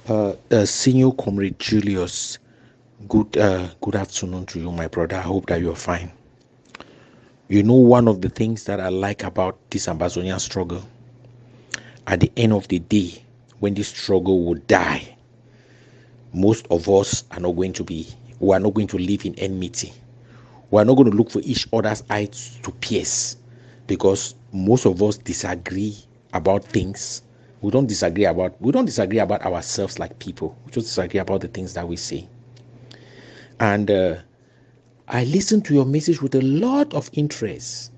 Senior Comrade Julius, good afternoon to you, my brother. I hope that you're fine. You know, one of the things that I like about this Ambazonian struggle, at the end of the day, when this struggle will die, most of us are not going to we are not going to live in enmity. We are not going to look for each other's eyes to pierce, because most of us disagree about things. We don't disagree about ourselves like people. We just disagree about the things that we say. And I listened to your message with a lot of interest.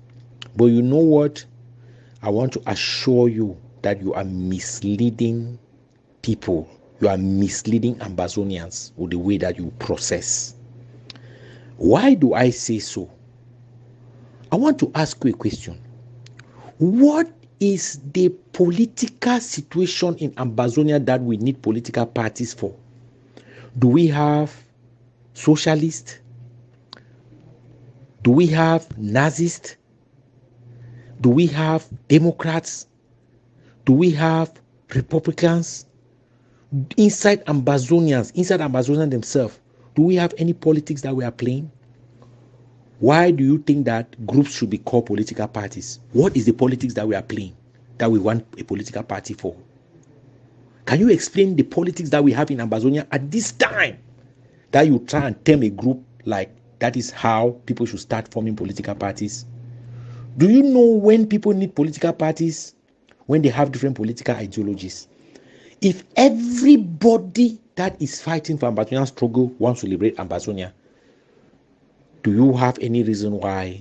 But you know what? I want to assure you that you are misleading people. You are misleading Ambazonians with the way that you process. Why do I say so? I want to ask you a question. What is the political situation in Ambazonia that we need political parties for? Do we have socialists? Do we have Nazists? Do we have Democrats? Do we have Republicans? Inside Ambazonians themselves, do we have any politics that we are playing? Why do you think that groups should be called political parties? What is the politics that we are playing that we want a political party for? Can you explain the politics that we have in Ambazonia at this time that you try and term a group like that is how people should start forming political parties? Do you know when people need political parties? When they have different political ideologies. If everybody that is fighting for Ambazonian struggle wants to liberate Ambazonia, do you have any reason why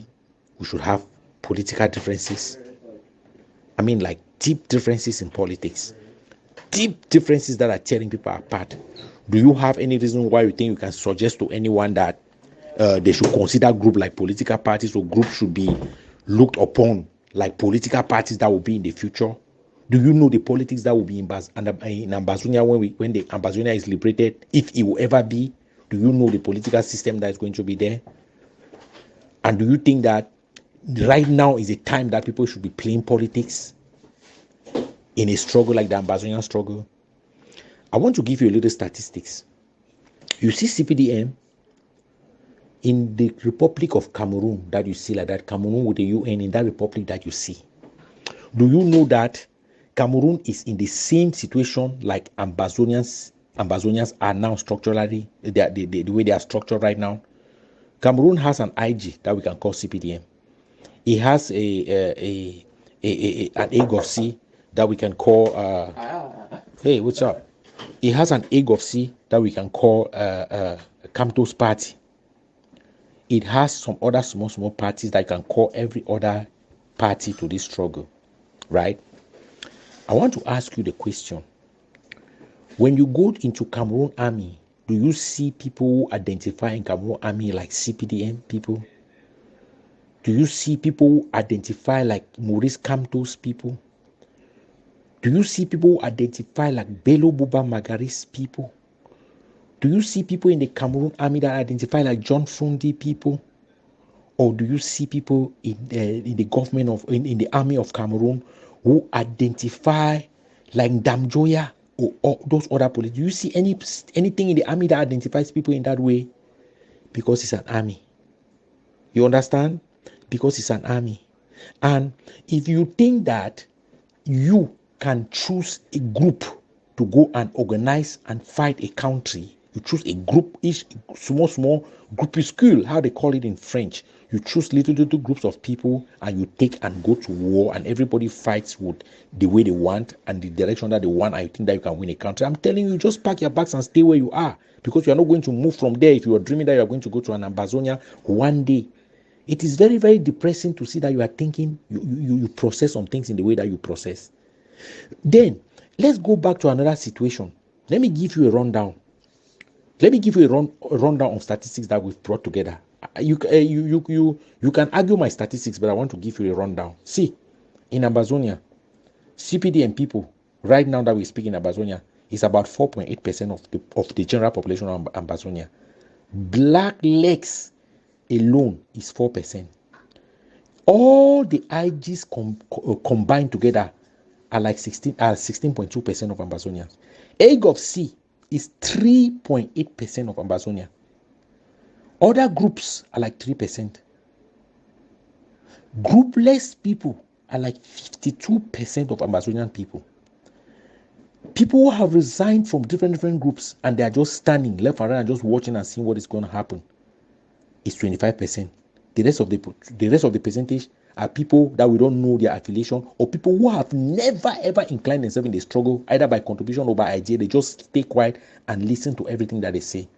we should have political differences? I mean, like deep differences in politics, deep differences that are tearing people apart. Do you have any reason why you think you can suggest to anyone that they should consider group like political parties, or groups should be looked upon like political parties that will be in the future? Do you know the politics that will be in Ambazonia when the Ambazonia is liberated, if it will ever be? Do you know the political system that is going to be there? And do you think that right now is a time that people should be playing politics in a struggle like the Ambazonian struggle? I want to give you a little statistics. You see CPDM in the Republic of Cameroon that you see like that, Cameroon with the UN, in that republic that you see. Do you know that Cameroon is in the same situation like Ambazonians are now structurally, the way they are structured right now? Cameroon has an IG that we can call CPDM. It has an egg of C that we can call hey, what's up? It has an egg of C that we can call Camptos Party. It has some other small parties that can call every other party to this struggle, right? I want to ask you the question. When you go into Cameroon army, do you see people who identify in Cameroon army like CPDM people? Do you see people who identify like Maurice Kamto's people? Do you see people who identify like Bello Buba Magaris people? Do you see people in the Cameroon army that identify like John Fru Ndi people? Or do you see people in the government in the army of Cameroon who identify like Damjoya or those other police? Do you see anything in the army that identifies people in that way? Because it's an army. You understand? Because it's an army. And if you think that you can choose a group to go and organize and fight a country, you choose a group, each small groupuscule, how they call it in French. You choose little groups of people and you take and go to war, and everybody fights with the way they want and the direction that they want, and you think that you can win a country. I'm telling you, just pack your bags and stay where you are, because you are not going to move from there if you are dreaming that you are going to go to an Ambazonia one day. It is very, very depressing to see that you are thinking, you process some things in the way that you process. Then, let's go back to another situation. Let me give you a rundown. Let me give you a rundown of statistics that we've brought together. You can argue my statistics, but I want to give you a rundown. See, in Ambazonia, CPD people right now that we speak in Ambazonia is about 4.8% of the general population of Ambazonia. Black legs alone is 4%. All the IGs combined together are like 16.2% of Ambazonians. Egg of C is 3.8% of Ambazonia. Other groups are like 3%. Groupless people are like 52% of Ambazonian people. People who have resigned from different groups and they are just standing left and right and just watching and seeing what is going to happen is 25%. The rest of the percentage are people that we don't know their affiliation, or people who have never ever inclined themselves in the struggle, either by contribution or by idea. They just stay quiet and listen to everything that they say.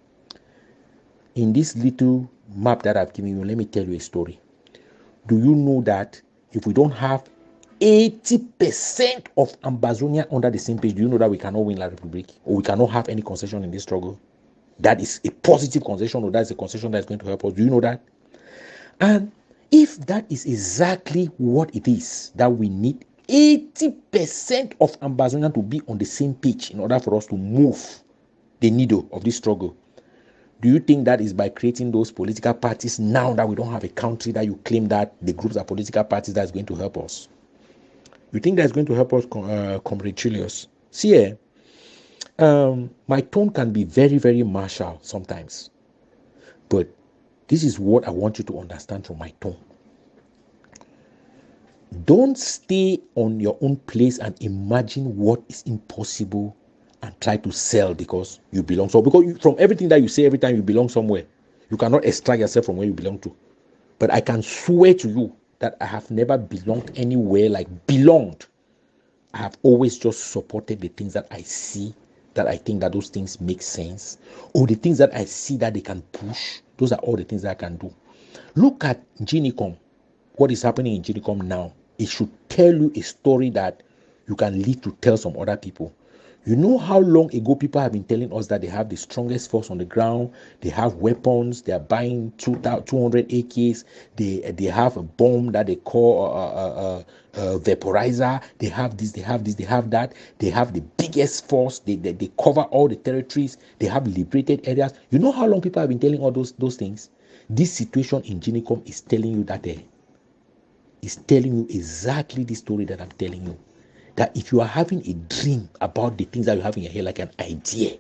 In this little map that I've given you, let me tell you a story. Do you know that if we don't have 80% of Ambazonia under the same page, do you know that we cannot win La République, or we cannot have any concession in this struggle? That is a positive concession, or that's a concession that's going to help us. Do you know that? And if that is exactly what it is, that we need 80% of Ambazonia to be on the same page in order for us to move the needle of this struggle, do you think that is by creating those political parties now that we don't have a country, that you claim that the groups are political parties, that's going to help us? You think that's going to help us, Comrade Julius? See, my tone can be very, very martial sometimes, but this is what I want you to understand from my tone. Don't stay on your own place and imagine what is impossible and try to sell because you belong. So because from everything that you say every time, you belong somewhere. You cannot extract yourself from where you belong to. But I can swear to you that I have never belonged anywhere like belonged. I have always just supported the things that I see, that I think that those things make sense, or the things that I see that they can push. Those are all the things that I can do. Look at Ginicom. What is happening in Ginicom now? It should tell you a story that you can live to tell some other people. You know how long ago people have been telling us that they have the strongest force on the ground, they have weapons, they are buying 200 AKs, they have a bomb that they call vaporizer, they have this, they have that, they have the biggest force, they cover all the territories, they have liberated areas. You know how long people have been telling all those things? This situation in Ginicom is telling you that is telling you exactly the story that I'm telling you. That if you are having a dream about the things that you have in your head, like an idea,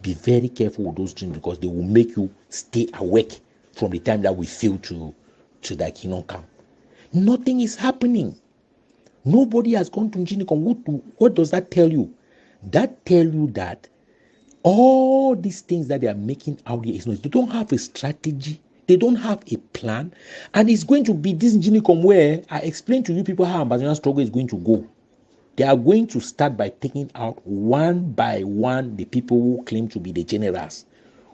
be very careful with those dreams, because they will make you stay awake from the time that we feel to that kingdom come. Nothing is happening. Nobody has gone to Ginicom. What does that tell you? That tell you that all these things that they are making out here is noise. They don't have a strategy. They don't have a plan. And it's going to be this Ginicom where I explain to you people how Ambazonian struggle is going to go. They are going to start by taking out one by one the people who claim to be the generals.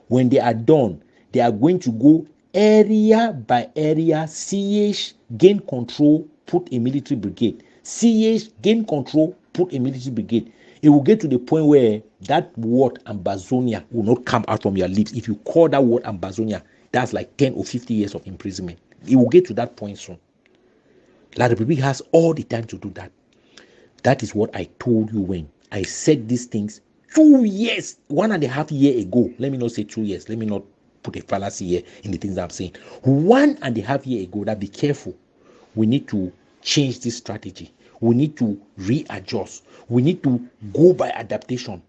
When they are done, they are going to go area by area, siege, gain control, put a military brigade. Siege, gain control, put a military brigade. It will get to the point where that word Ambazonia will not come out from your lips. If you call that word Ambazonia, that's like 10 or 50 years of imprisonment. It will get to that point soon. La République has all the time to do that. That is what I told you when I said these things 2 years, 1.5 years ago. Let me not say 2 years. Let me not put a fallacy here in the things I'm saying. 1.5 years ago, that be careful. We need to change this strategy. We need to readjust. We need to go by adaptation.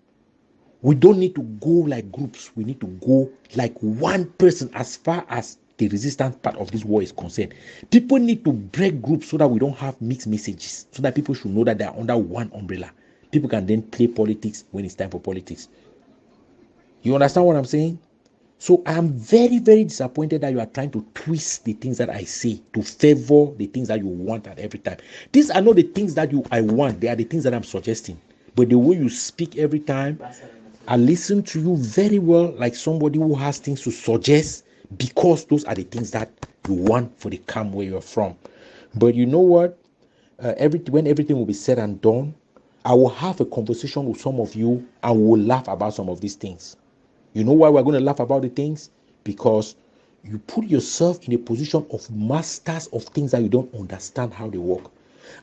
We don't need to go like groups. We need to go like one person as far as the resistance part of this war is concerned. People need to break groups so that we don't have mixed messages, so that people should know that they are under one umbrella. People can then play politics when it's time for politics. You understand what I'm saying? So I am very, very disappointed that you are trying to twist the things that I say to favor the things that you want at every time. These are not the things that I want. They are the things that I'm suggesting. But the way you speak every time, I listen to you very well, like somebody who has things to suggest, because those are the things that you want for the camp where you're from. But you know what? When everything will be said and done, I will have a conversation with some of you and we will laugh about some of these things. You know why we're going to laugh about the things? Because you put yourself in a position of masters of things that you don't understand how they work.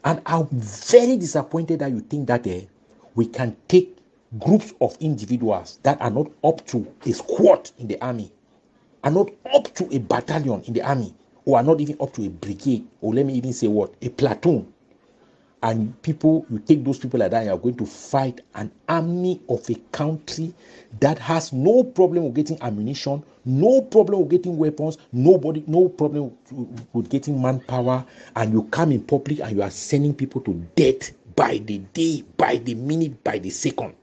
And I'm very disappointed that you think that we can take groups of individuals that are not up to a squad in the army, are not up to a battalion in the army, or are not even up to a brigade, or let me even say what, a platoon, and you take those people like that, and you're going to fight an army of a country that has no problem with getting ammunition, no problem with getting weapons, no problem with getting manpower, and you come in public and you are sending people to death by the day, by the minute, by the second.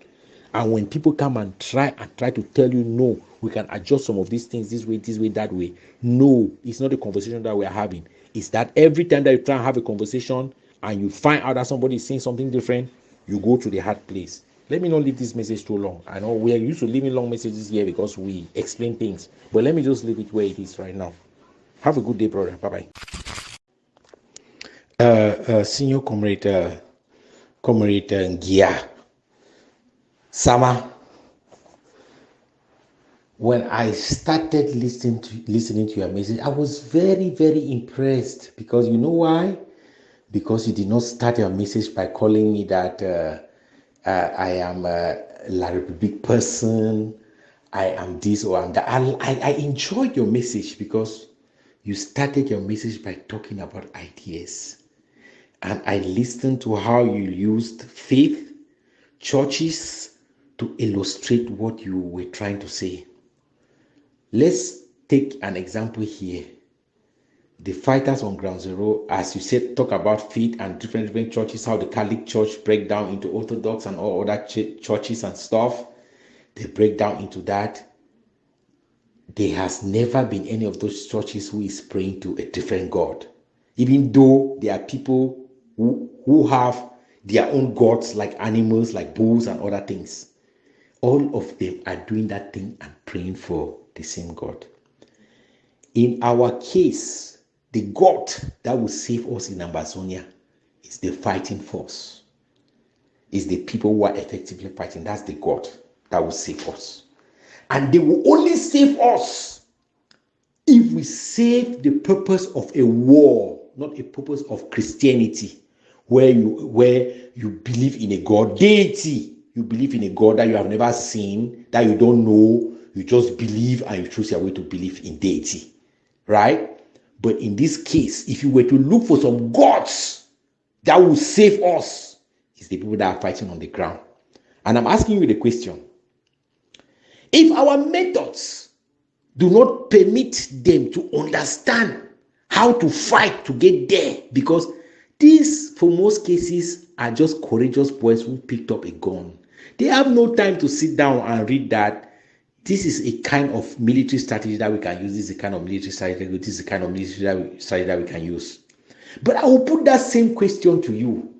And when people come and try to tell you, no, we can adjust some of these things this way, that way. No, it's not a conversation that we are having. It's that every time that you try and have a conversation and you find out that somebody is saying something different, you go to the hard place. Let me not leave this message too long. I know we are used to leaving long messages here because we explain things. But let me just leave it where it is right now. Have a good day, brother. Bye-bye. Senior Comrade Ngia. Sama, when I started listening to your message, I was very, very impressed, because you know why? Because you did not start your message by calling me that I am a La République person, I am this or I'm that. I enjoyed your message because you started your message by talking about ideas. And I listened to how you used faith, churches, to illustrate what you were trying to say. Let's take an example here. The fighters on Ground Zero, as you said, talk about faith and different churches, how the Catholic Church break down into Orthodox and all other churches and stuff. They break down into that. There has never been any of those churches who is praying to a different God. Even though there are people who have their own gods, like animals, like bulls and other things. All of them are doing that thing and praying for the same God. In our case, the God that will save us in Ambazonia is the fighting force. Is the people who are effectively fighting. That's the God that will save us. And they will only save us if we save the purpose of a war, not a purpose of Christianity, where you believe in a God, deity. You believe in a God that you have never seen, that you don't know. You just believe and you choose your way to believe in deity, right? But in this case, if you were to look for some gods that will save us, it's the people that are fighting on the ground. And I'm asking you the question. If our methods do not permit them to understand how to fight to get there, because these, for most cases, are just courageous boys who picked up a gun. They have no time to sit down and read that this is a kind of military strategy that we can use. This is a kind of military strategy. This is a kind of military strategy that we can use. But I will put that same question to you.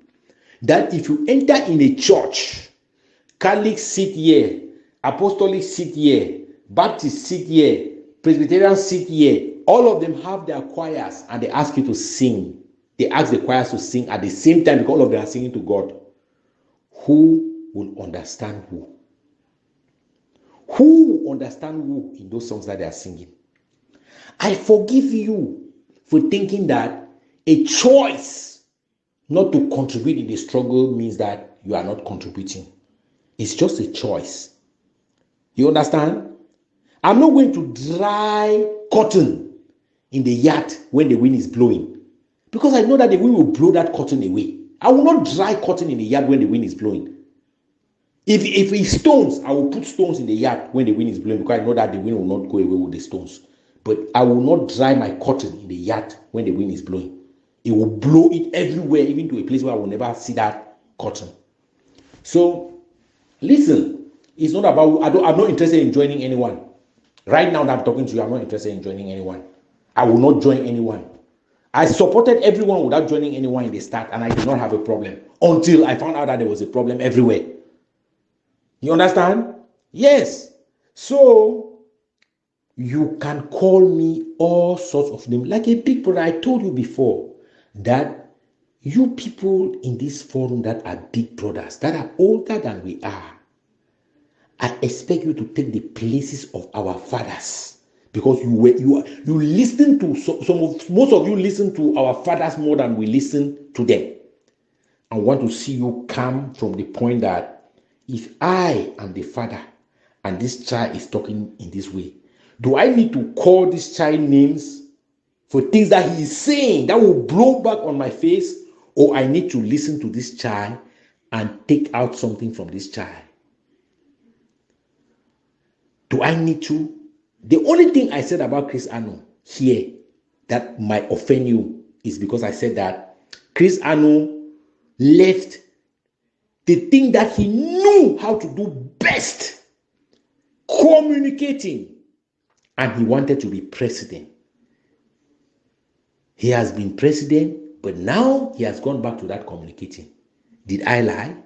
That if you enter in a church, Catholics sit here, Apostolic sit here, Baptists sit here, Presbyterians sit here, all of them have their choirs and they ask you to sing. They ask the choirs to sing at the same time because all of them are singing to God. Who will understand who? Who will understand who in those songs that they are singing? I forgive you for thinking that a choice not to contribute in the struggle means that you are not contributing. It's just a choice. You understand? I'm not going to dry cotton in the yard when the wind is blowing, because I know that the wind will blow that cotton away. I will not dry cotton in the yard when the wind is blowing. If it's stones, I will put stones in the yard when the wind is blowing, because I know that the wind will not go away with the stones. But I will not dry my cotton in the yard when the wind is blowing. It will blow it everywhere, even to a place where I will never see that cotton. So, listen, it's not about, I'm not interested in joining anyone. Right now that I'm talking to you, I'm not interested in joining anyone. I will not join anyone. I supported everyone without joining anyone in the start, and I did not have a problem until I found out that there was a problem everywhere. You understand? Yes. So, you can call me all sorts of names. Like a big brother, I told you before that you people in this forum that are big brothers, that are older than we are, I expect you to take the places of our fathers, because you listen to most of you listen to our fathers more than we listen to them. I want to see you come from the point that if I am the father and this child is talking in this way, do I need to call this child names for things that he is saying that will blow back on my face? or I need to listen to this child and take out something from this child? Do I need to? The only thing I said about Chris Ano here that might offend you is because I said that Chris Ano left the thing that he knew how to do best, communicating, and he wanted to be president. He has been president, but now he has gone back to that communicating. Did I lie?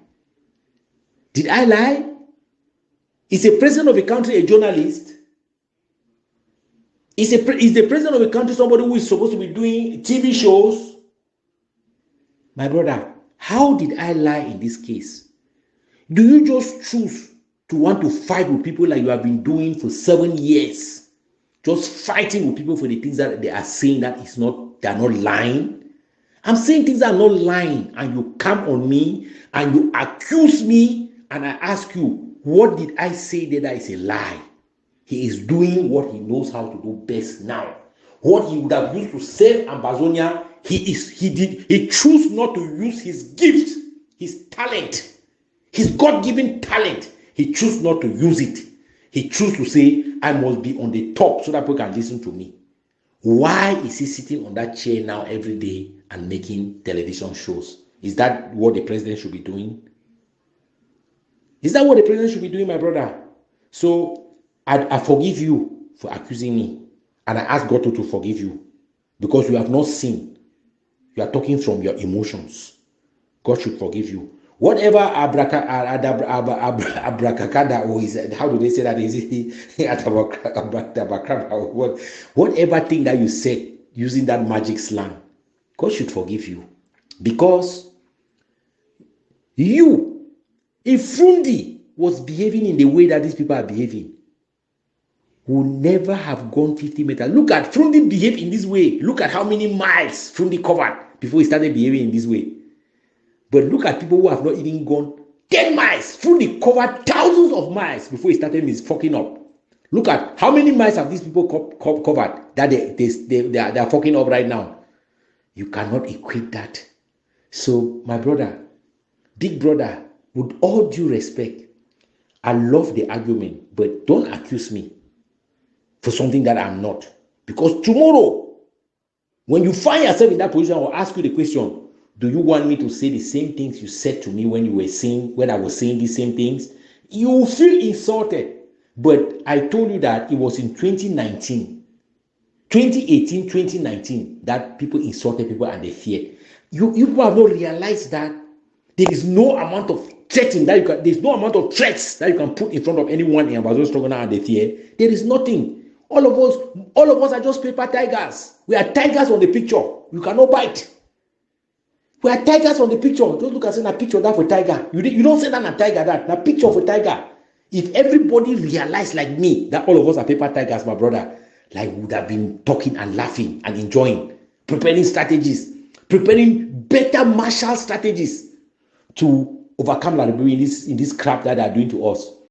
Did I lie? Is a president of a country a journalist? Is the president of a country somebody who is supposed to be doing TV shows? My brother, how did I lie in this case? Do you just choose to want to fight with people like you have been doing for 7 years? Just fighting with people for the things that they are saying that they're not lying? I'm saying things that are not lying, and you come on me and you accuse me, and I ask you, what did I say that is a lie? He is doing what he knows how to do best now. What he would have used to save Ambazonia, he chose not to use his gift, his talent, his God-given talent. He chose not to use it. He chose to say, I must be on the top so that people can listen to me. Why is he sitting on that chair now every day and making television shows? Is that what the president should be doing? Is that what the president should be doing, my brother? So I forgive you for accusing me, and I ask God to forgive you, because you have not sinned. You are talking from your emotions. God should forgive you. Whatever abracadabra, or is how do they say that? Is it whatever thing that you said using that magic slang, God should forgive you, because if Fru Ndi was behaving in the way that these people are behaving, would never have gone 50 meters. Look at Fru Ndi behave in this way. Look at how many miles Fru Ndi covered before he started behaving in this way. But look at people who have not even gone 10 miles. Fru Ndi covered thousands of miles before he started fucking up. Look at how many miles have these people covered that they are fucking up right now. You cannot equate that. So, my brother, big brother, with all due respect, I love the argument, but don't accuse me for something that I'm not. Because tomorrow, when you find yourself in that position, I will ask you the question, do you want me to say the same things you said to me when I was saying these same things? You will feel insulted. But I told you that it was in 2018, 2019, that people insulted people and they feared. You people have not realized that there is no amount of threats that you can put in front of anyone in Ambazonia struggle now and they fear. There is nothing. All of us are just paper tigers. We are tigers on the picture. You cannot bite. We are tigers on the picture. Don't look at saying a picture that for tiger. You don't say that a tiger that. A picture of a tiger. If everybody realized like me that all of us are paper tigers, my brother, like we would have been talking and laughing and enjoying, preparing strategies, preparing better martial strategies to overcome République in this crap that they are doing to us.